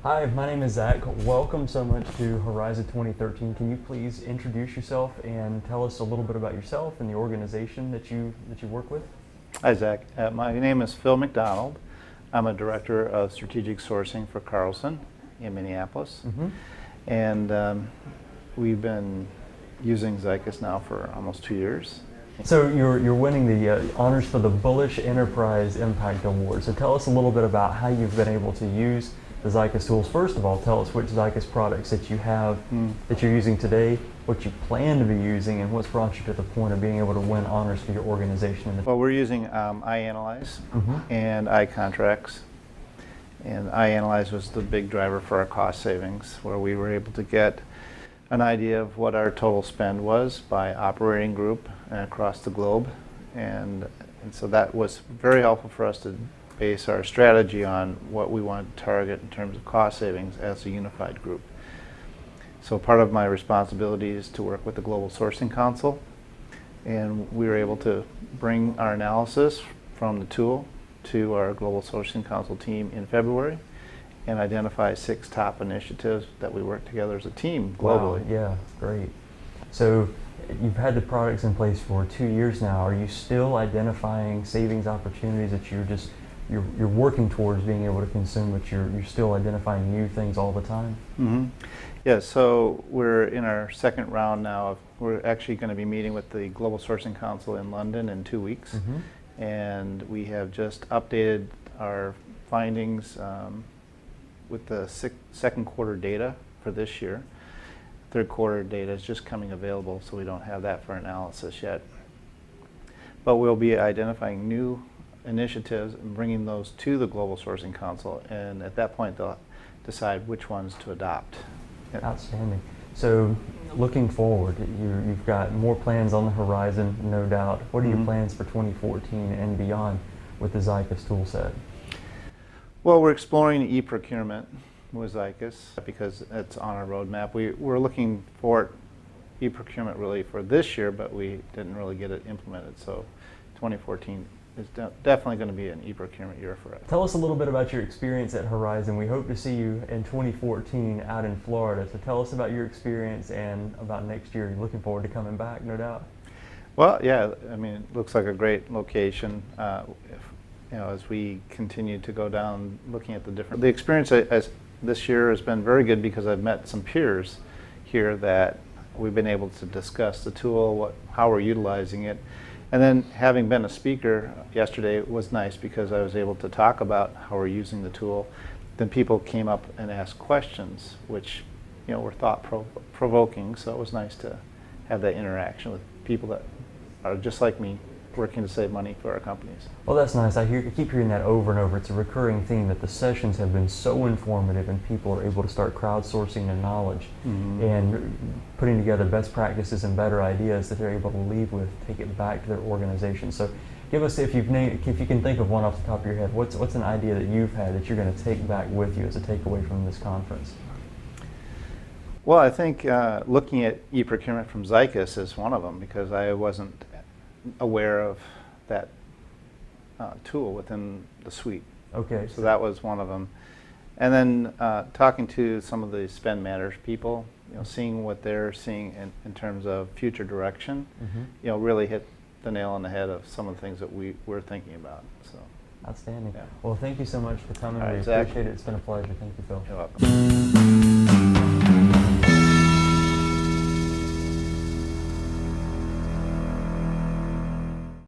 Hi, my name is Zach. Welcome so much to Horizon 2013. Can you please introduce yourself and tell us a little bit about yourself and the organization that you work with? Hi, Zach. My name is Phil McDonald. I'm a director of strategic sourcing for Carlson in Minneapolis. And we've been using Zycus now for almost 2 years. So you're winning the honors for the Bullish Enterprise Impact Award. So tell us a little bit about how you've been able to use the Zycus tools. First of all, tell us which Zycus products that you have that you're using today, what you plan to be using, and what's brought you to the point of being able to win honors for your organization. Well, we're using iAnalyze and iContracts. And iAnalyze was the big driver for our cost savings, where we were able to get an idea of what our total spend was by operating group and across the globe. And so that was very helpful for us to base our strategy on what we want to target in terms of cost savings as a unified group. So part of my responsibility is to work with the Global Sourcing Council, and we were able to bring our analysis from the tool to our Global Sourcing Council team in February and identify 6 top initiatives that we work together as a team globally. Wow, yeah, great. So you've had the products in place for 2 years now. Are you still identifying savings opportunities that you're working towards being able to consume, but you're still identifying new things all the time? Yeah, so we're in our second round now. We're actually going to be meeting with the Global Sourcing Council in London in 2 weeks. And we have just updated our findings with the second quarter data for this year. Third quarter data is just coming available, so we don't have that for analysis yet. But we'll be identifying new initiatives and bringing those to the Global Sourcing Council, and at that point they'll decide which ones to adopt. Outstanding. So looking forward, you've got more plans on the horizon, no doubt. What are your plans for 2014 and beyond with the Zycus tool set? Well, we're exploring e-procurement with Zycus because it's on our roadmap. We're looking for e-procurement really for this year, but we didn't really get it implemented. So 2014 is definitely going to be an e-procurement year for us. Tell us a little bit about your experience at Horizon. We hope to see you in 2014 out in Florida. So tell us about your experience and about next year. You're looking forward to coming back, no doubt. Well, yeah, I mean, it looks like a great location. As we continue to go down looking at the experience this year has been very good because I've met some peers here that we've been able to discuss the tool, how we're utilizing it. And then having been a speaker yesterday was nice because I was able to talk about how we're using the tool. Then people came up and asked questions, which were thought-provoking, so it was nice to have that interaction with people that are just like me, working to save money for our companies. Well, that's nice. I keep hearing that over and over. It's a recurring theme that the sessions have been so informative and people are able to start crowdsourcing their knowledge and putting together best practices and better ideas that they're able to leave with, take it back to their organization. So give us, if you can think of one off the top of your head, what's an idea that you've had that you're going to take back with you as a takeaway from this conference? Well, I think looking at e-procurement from Zycus is one of them because I wasn't aware of that tool within the suite. Okay. So that was one of them. And then talking to some of the Spend Matters people, seeing what they're seeing in terms of future direction, really hit the nail on the head of some of the things that we're thinking about. So. Outstanding. Yeah. Well, thank you so much for coming. All right, we Zach. appreciate it. It's been a pleasure. Thank you, Phil. You're welcome.